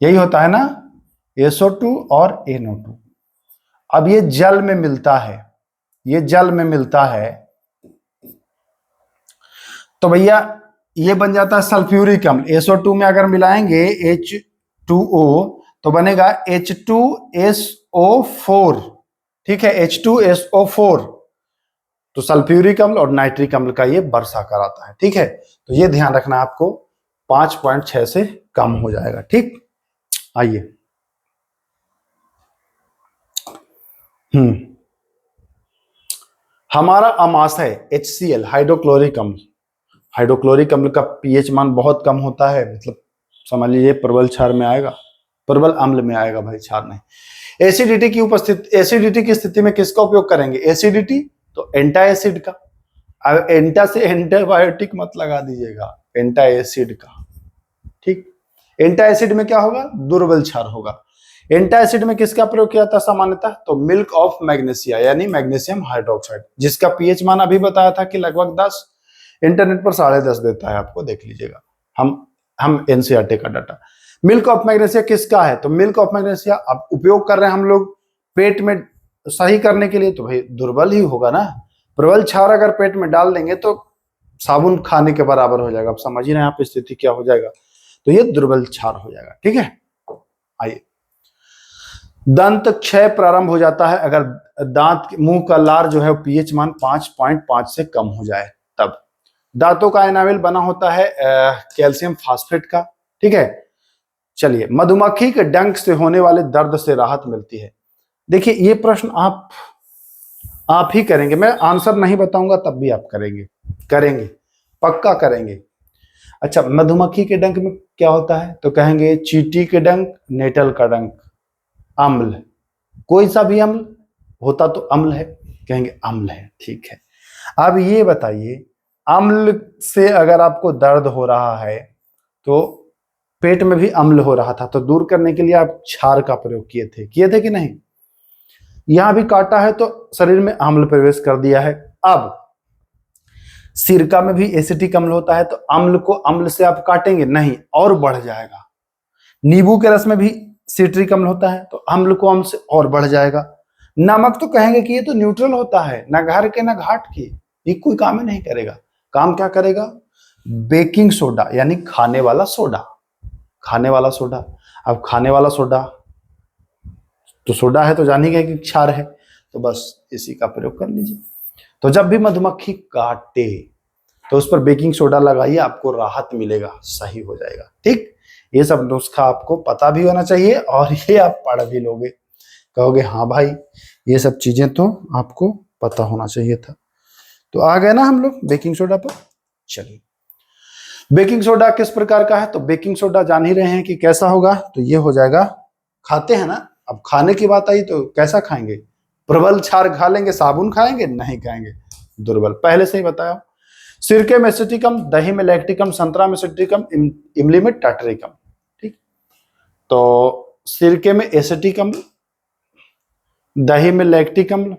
यही होता है ना, SO2 और NO2। अब ये जल में मिलता है, ये जल में मिलता है, तो भैया ये बन जाता है सल्फ्यूरिक अम्ल। SO2 में अगर मिलाएंगे H2O तो बनेगा H2SO4। ठीक है, H2SO4, तो सल्फ्यूरिक अम्ल और नाइट्रिक अम्ल का ये वर्षा कराता है। ठीक है, तो ये ध्यान रखना आपको, 5.6 से कम हो जाएगा। ठीक, आइए। हमारा अमाशय HCl, हाइड्रोक्लोरिक अम्ल, हाइड्रोक्लोरिक अम्ल का पीएच मान बहुत कम होता है, मतलब समझ लीजिए प्रबल क्षार में आएगा, प्रबल अम्ल में आएगा भाई, क्षार नहीं। एसिडिटी की उपस्थिति, एसिडिटी की स्थिति में किसका उपयोग करेंगे? एसिडिटी तो एंटा एसिड का। अब एंटा से एंटीबायोटिक मत लगा दीजिएगा, एंटा एसिड का। ठीक, एंटा एसिड में क्या होगा? दुर्बल क्षार होगा। एंटा एसिड में किसका प्रयोग किया था सामान्यतः? तो मिल्क ऑफ मैग्नेशिया, यानी मैग्नीशियम हाइड्रोक्साइड, जिसका पीएच मान अभी बताया था कि लगभग 10, इंटरनेट पर 10.5 देता है, आपको देख लीजिएगा, हम एनसीईआरटी का डाटा। मिल्क ऑफ मैग्नेशिया किसका है? तो मिल्क ऑफ मैग्नेशिया अब उपयोग कर रहे हैं हम लोग पेट में सही करने के लिए, तो भाई दुर्बल ही होगा ना। प्रबल क्षार अगर पेट में डाल देंगे तो साबुन खाने के बराबर हो जाएगा। आप समझ ही रहे हैं यहाँ पे स्थिति क्या हो जाएगा, तो ये दुर्बल क्षार हो जाएगा। ठीक है, आइए। दंत क्षय प्रारंभ हो जाता है अगर दांत मुंह का लार जो है पीएच मान 5.5 से कम हो जाए तब। दांतों का एनामेल बना होता है कैल्शियम फास्फेट का। ठीक है, चलिए, मधुमक्खी के डंक से होने वाले दर्द से राहत मिलती है। देखिए ये प्रश्न आप ही करेंगे, मैं आंसर नहीं बताऊंगा तब भी आप करेंगे पक्का करेंगे। अच्छा, मधुमक्खी के डंक में क्या होता है तो कहेंगे चींटी के डंक, नेटल का डंक, अम्ल, कोई सा भी अम्ल होता तो अम्ल है, कहेंगे अम्ल है। ठीक है, अब ये बताइए अम्ल से अगर आपको दर्द हो रहा है तो पेट में भी अम्ल हो रहा था तो दूर करने के लिए आप क्षार का प्रयोग किए थे कि नहीं? यहां भी काटा है तो शरीर में अम्ल प्रवेश कर दिया है। अब सिरका में भी एसिटिक अम्ल होता है तो अम्ल को अम्ल से आप काटेंगे नहीं, और बढ़ जाएगा। नींबू के रस में भी सिट्रिक अम्ल होता है तो अम्ल को अम्ल से और बढ़ जाएगा। नमक तो कहेंगे कि ये तो न्यूट्रल होता है, ना घर के ना घाट के, ये कोई काम ही नहीं करेगा। काम क्या करेगा? बेकिंग सोडा यानी खाने वाला सोडा। अब खाने वाला सोडा तो सोडा है तो जान ही गए कि क्षार है, तो बस इसी का प्रयोग कर लीजिए। तो जब भी मधुमक्खी काटे तो उस पर बेकिंग सोडा लगाइए, आपको राहत मिलेगा, सही हो जाएगा। ठीक, ये सब नुस्खा आपको पता भी होना चाहिए और ये आप पढ़ भी लोगे, कहोगे हाँ भाई ये सब चीजें तो आपको पता होना चाहिए था। तो आ गए ना हम लोग बेकिंग सोडा पर। चलिए, बेकिंग सोडा किस प्रकार का है तो बेकिंग सोडा जान ही रहे हैं कि कैसा होगा, तो ये हो जाएगा, खाते हैं ना। अब खाने की बात आई तो कैसा खाएंगे? प्रबल क्षार खा लेंगे, साबुन खाएंगे? नहीं खाएंगे, दुर्बल, पहले से ही बताया। सिरके में एसिटिकम, दही में लैक्टिकम, संतरा में सिट्रिकम, इमली में टाटरिकम। ठीक, तो सिरके में एसिटिक अम्ल, दही में लैक्टिक अम्ल,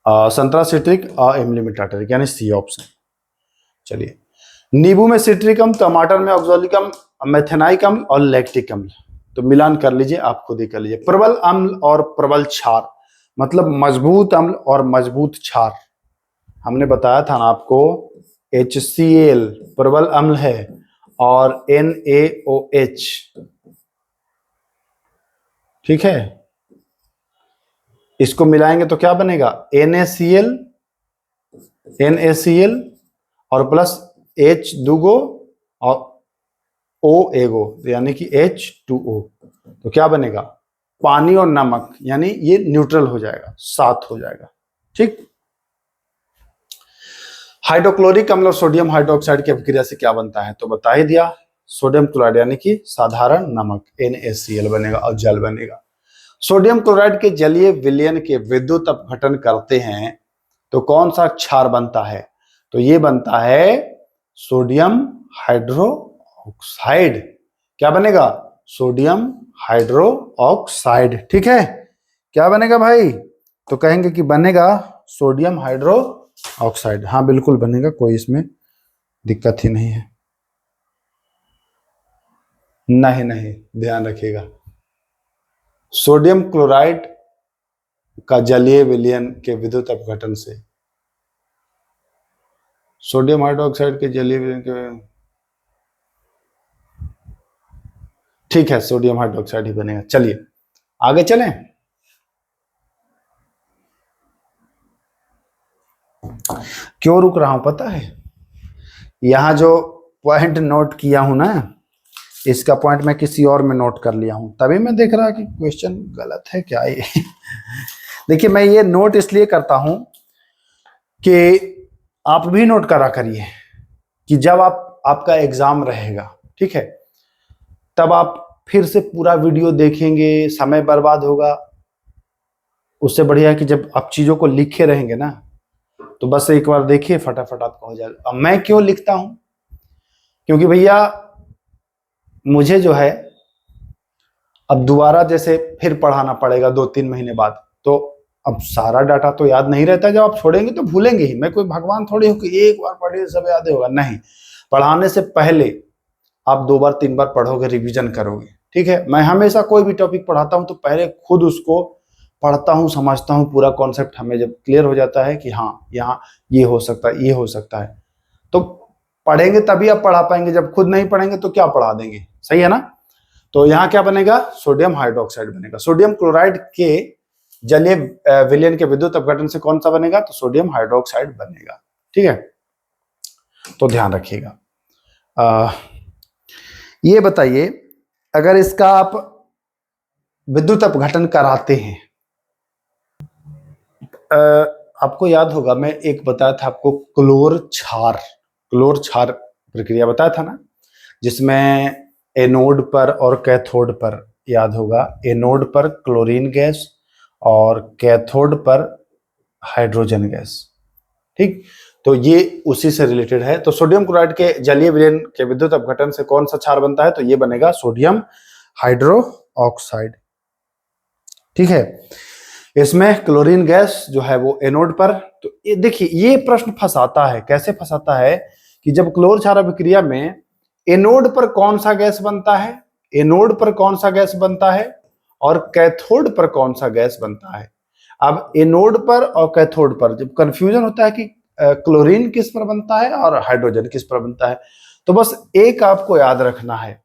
संतरा सिट्रिक और इमली में टाटरिक, यानी सी ऑप्शन। चलिए, नींबू में सिट्रिक अम्ल, टमाटर में ऑक्सैलिक अम्ल, मेथेनाइक अम्ल और लैक्टिक अम्ल। तो मिलान कर लीजिए, आप खुद ही कर लीजिए। प्रबल अम्ल और प्रबल क्षार मतलब मजबूत अम्ल और मजबूत क्षार। हमने बताया था ना आपको, HCl प्रबल अम्ल है और NaOH, ठीक है, इसको मिलाएंगे तो क्या बनेगा? NaCl और प्लस H दूगो और O एगो, यानी कि H2O। तो क्या बनेगा? पानी और नमक, यानी ये न्यूट्रल हो जाएगा, साथ हो जाएगा। ठीक, हाइड्रोक्लोरिक अम्ल और सोडियम हाइड्रोक्साइड की अभिक्रिया से क्या बनता है तो बता ही दिया, सोडियम क्लोराइड यानी कि साधारण नमक NaCl बनेगा और जल बनेगा। सोडियम क्लोराइड के जलीय विलयन के विद्युत अपघटन करते हैं तो कौन सा क्षार बनता है तो ये बनता है सोडियम हाइड्रो ऑक्साइड। क्या बनेगा? Sodium hydro oxide. ठीक है, क्या बनेगा भाई? तो कहेंगे कि बनेगा सोडियम हाइड्रो ऑक्साइड। हाँ बिल्कुल बनेगा, कोई इसमें दिक्कत ही नहीं है। नहीं, ध्यान रखिएगा, सोडियम क्लोराइड का जलीय विलयन के विद्युत अपघटन से, सोडियम हाइड्रोक्साइड के जलीय विलयन के, ठीक है, सोडियम हाइड्रोक्साइड ही बनेगा। चलिए आगे चलें। क्यों रुक रहा हूं पता है? यहां जो पॉइंट नोट किया हूं ना, इसका पॉइंट मैं किसी और में नोट कर लिया हूं, तभी मैं देख रहा कि क्वेश्चन गलत है क्या ये। देखिए मैं ये नोट इसलिए करता हूं कि आप भी नोट करा करिए कि जब आपका एग्जाम रहेगा, ठीक है, तब आप फिर से पूरा वीडियो देखेंगे, समय बर्बाद होगा। उससे बढ़िया है कि जब आप चीजों को लिखे रहेंगे ना तो बस एक बार देखिए, फटाफट आपका हो जाएगा। अब मैं क्यों लिखता हूं? क्योंकि भैया मुझे जो है अब दोबारा जैसे फिर पढ़ाना पड़ेगा 2-3 महीने बाद, तो अब सारा डाटा तो याद नहीं रहता। जब आप छोड़ेंगे तो भूलेंगे ही। मैं कोई भगवान थोड़ी हूं कि एक बार पढ़िए सब याद होगा, नहीं। पढ़ाने से पहले आप 2-3 बार पढ़ोगे, रिवीजन करोगे। ठीक है, मैं हमेशा कोई भी टॉपिक पढ़ाता हूं तो पहले खुद उसको पढ़ता हूं, समझता हूं, पूरा कॉन्सेप्ट हमें जब क्लियर हो जाता है कि हाँ यहाँ ये हो सकता है, ये हो सकता है, तो पढ़ेंगे तभी आप पढ़ा पाएंगे। जब खुद नहीं पढ़ेंगे तो क्या पढ़ा देंगे? सही है ना? तो यहाँ क्या बनेगा, सोडियम हाइड्रोक्साइड बनेगा। सोडियम क्लोराइड के जलीय विलयन के विद्युत अपघटन से कौन सा बनेगा, तो सोडियम हाइड्रोक्साइड बनेगा। ठीक है, तो ध्यान रखिएगा। ये बताइए, अगर इसका आप विद्युत अपघटन कराते हैं, आपको याद होगा मैं एक बताया था आपको क्लोर क्षार प्रक्रिया बताया था ना, जिसमें एनोड पर और कैथोड पर, याद होगा, एनोड पर क्लोरीन गैस और कैथोड पर हाइड्रोजन गैस। ठीक, तो ये उसी से रिलेटेड है। तो सोडियम क्लोराइड के जलीय विलयन के विद्युत अपघटन से कौन सा क्षार बनता है, तो ये बनेगा सोडियम हाइड्रो ऑक्साइड। ठीक है, इसमें क्लोरीन गैस जो है वो एनोड पर, तो ये देखिए ये प्रश्न फंसाता है। कैसे फंसाता है कि जब क्लोर क्षार अभिक्रिया में एनोड पर कौन सा गैस बनता है, एनोड पर कौन सा गैस बनता है और कैथोड पर कौन सा गैस बनता है। अब एनोड पर और कैथोड पर जब कंफ्यूजन होता है कि क्लोरीन किस पर बनता है और हाइड्रोजन किस पर बनता है, तो बस एक आपको याद रखना है।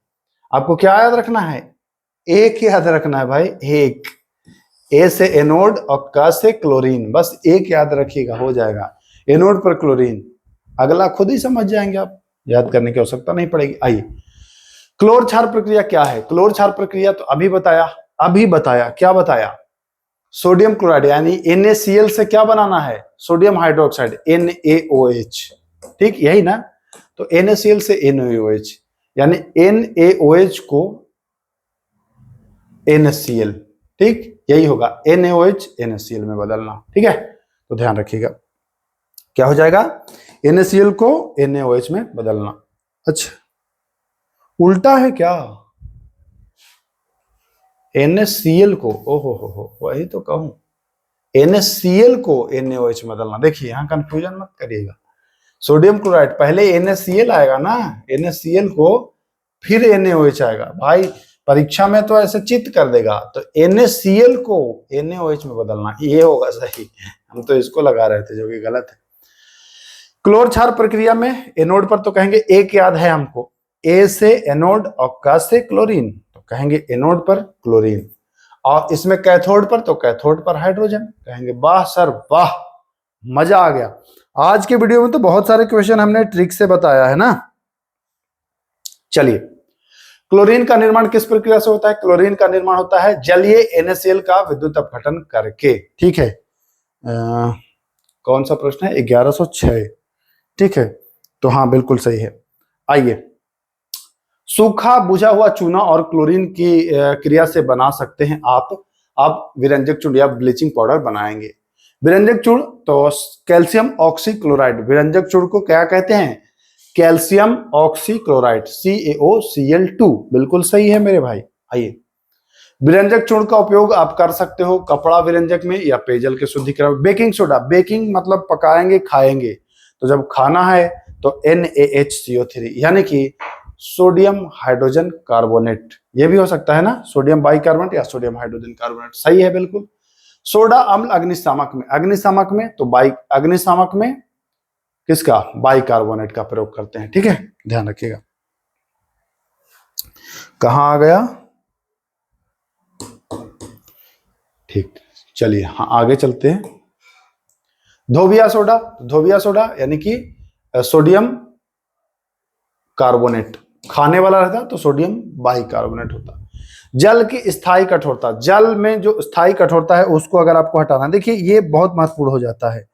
आपको क्या याद रखना है, एक याद रखना है भाई, एक। ए से एनोड और क से क्लोरीन, बस एक याद रखिएगा, हो जाएगा। एनोड पर क्लोरीन, अगला खुद ही समझ जाएंगे आप, याद करने की आवश्यकता नहीं पड़ेगी। आइए, क्लोर क्षार प्रक्रिया क्या है। क्लोर क्षार प्रक्रिया तो अभी बताया, क्या बताया, सोडियम क्लोराइड यानी NaCl से क्या बनाना है, सोडियम हाइड्रोक्साइड NaOH। ठीक, यही ना, तो NaCl से NaOH यानी NaOH को NaCl, ठीक, यही होगा, NaOH NaCl में बदलना। ठीक है, तो ध्यान रखिएगा, क्या हो जाएगा, NaCl को NaOH में बदलना। अच्छा, उल्टा है क्या, NaCl को, ओहो हो, वही तो कहूं, NaCl को NaOH में बदलना। देखिए यहां कंफ्यूजन मत करिएगा, सोडियम क्लोराइड पहले NaCl आएगा ना, NaCl को फिर NaOH आएगा। भाई परीक्षा में तो ऐसे चित्त कर देगा, तो NaCl को NaOH में बदलना, ये होगा सही। हम तो इसको लगा रहे थे, जो कि गलत है। क्लोर क्षार प्रक्रिया में एनोड पर तो कहेंगे एक याद है हमको, ए से एनोड और क से क्लोरीन, तो कहेंगे एनोड पर क्लोरीन। और इसमें कैथोड पर तो कैथोड पर हाइड्रोजन, कहेंगे वाह सर वाह, मजा आ गया। आज के वीडियो में तो बहुत सारे क्वेश्चन हमने ट्रिक से बताया है ना। चलिए, क्लोरीन का निर्माण किस प्रक्रिया से होता है, क्लोरीन का निर्माण होता है जलीय NaCl का विद्युत अपघटन करके। ठीक है, कौन सा प्रश्न है, 1106। ठीक है, तो हाँ बिल्कुल सही है। आइए, सूखा बुझा हुआ चूना और क्लोरीन की क्रिया से बना सकते हैं आप विरंजक चूर्ण या ब्लीचिंग पाउडर बनाएंगे। विरंजक चूर्ण तो कैल्शियम ऑक्सीक्लोराइड, विरंजक चूर्ण को क्या कहते हैं, कैल्शियम ऑक्सीक्लोराइड CaOCl2, बिल्कुल सही है मेरे भाई। आइए, विरंजक चूर्ण का उपयोग आप कर सकते हो कपड़ा विरंजक में या पेयजल के शुद्धिकरण। बेकिंग सोडा, बेकिंग मतलब पकाएंगे खाएंगे, तो जब खाना है तो NaHCO3 यानी कि सोडियम हाइड्रोजन कार्बोनेट, ये भी हो सकता है ना, सोडियम बाइकार्बोनेट या सोडियम हाइड्रोजन कार्बोनेट, सही है बिल्कुल। सोडा अम्ल अग्निशामक में तो अग्निशामक में किसका, बाइकार्बोनेट का प्रयोग करते हैं। ठीक है, ध्यान रखिएगा। कहां आ गया, ठीक, चलिए हाँ आगे चलते हैं। धोबिया सोडा यानी कि सोडियम कार्बोनेट, खाने वाला रहता तो सोडियम बाइकार्बोनेट होता। जल की स्थायी कठोरता, जल में जो स्थायी कठोरता है उसको अगर आपको हटाना, देखिए ये बहुत महत्वपूर्ण हो जाता है।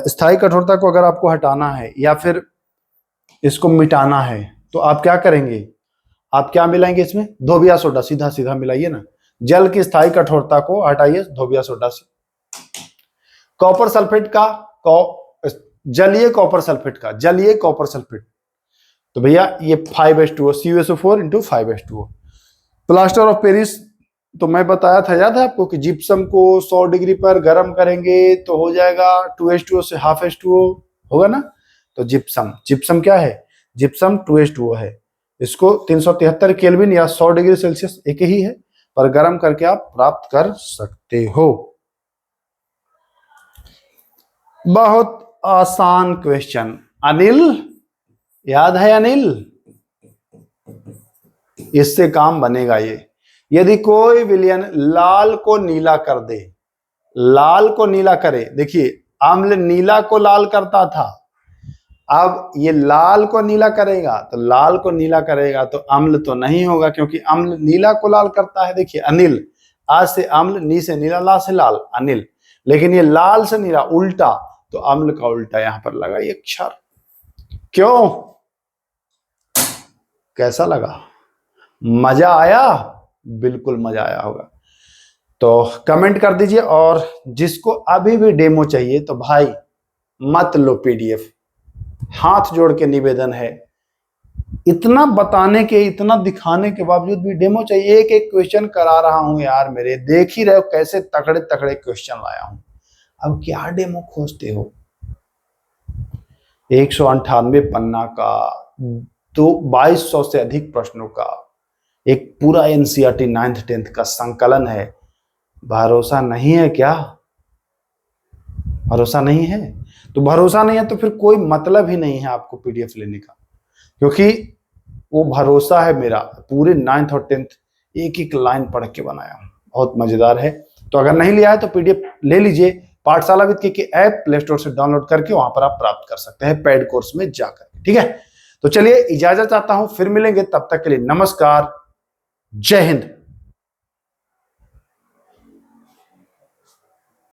स्थायी कठोरता को अगर आपको हटाना है या फिर इसको मिटाना है, तो आप क्या करेंगे, आप क्या मिलाएंगे इसमें, धोबिया सोडा, सीधा सीधा मिलाइए ना। जल की स्थायी कठोरता को हटाइए धोबिया सोडा से। कॉपर सल्फेट का, जलीय कॉपर सल्फेट, तो भैया ये 5H2O, CuSO4 × 5H2O। Plaster of Paris तो मैं बताया था, याद है आपको, कि जिप्सम को 100 डिग्री पर गर्म करेंगे तो हो जाएगा 2H2O से ½ H2O होगा ना। तो जिप्सम क्या है, जिप्सम 2H2O है। इसको 373 केल्विन या 100 डिग्री सेल्सियस एक ही है, पर गर्म करके आप प्राप्त कर सकते हो। बहुत आसान क्वेश्चन, अनिल, याद है अनिल, इससे काम बनेगा ये। यदि कोई विलयन लाल को नीला कर दे, लाल को नीला करे, देखिए अम्ल नीला को लाल करता था, अब ये लाल को नीला करेगा, तो लाल को नीला करेगा तो अम्ल तो नहीं होगा, क्योंकि अम्ल नीला को लाल करता है। देखिए अनिल, आज से अम्ल, नी से नीला, ला से लाल, अनिल। लेकिन ये लाल से नीला उल्टा, तो अम्ल का उल्टा यहां पर लगा ये अक्षर। क्यों, कैसा लगा, मजा आया? बिल्कुल मजा आया होगा। तो कमेंट कर दीजिए, और जिसको अभी भी डेमो चाहिए तो भाई मत लो पीडीएफ, हाथ जोड़ के निवेदन है, इतना बताने के, इतना दिखाने के बावजूद भी डेमो चाहिए। एक एक क्वेश्चन करा रहा हूं यार मेरे, देख ही रहे हो कैसे तकड़े तकड़े क्वेश्चन लाया हूं, अब क्या डेमो खोजते हो। 198 पन्ना का, तो 2200 से अधिक प्रश्नों का एक पूरा एनसीईआरटी 9th 10th का संकलन है। भरोसा नहीं है क्या? भरोसा नहीं है तो भरोसा नहीं है तो फिर कोई मतलब ही नहीं है आपको पीडीएफ लेने का, क्योंकि वो भरोसा है मेरा, पूरे 9th और 10th एक एक लाइन पढ़ के बनाया हूं, बहुत मजेदार है। तो अगर नहीं लिया है तो पीडीएफ ले लीजिए, पाठशाला विद के ऐप प्ले स्टोर से डाउनलोड करके वहां पर आप प्राप्त कर सकते हैं पेड कोर्स में जाकर। ठीक है, तो चलिए इजाजत चाहता हूं, फिर मिलेंगे, तब तक के लिए नमस्कार, जय हिंद।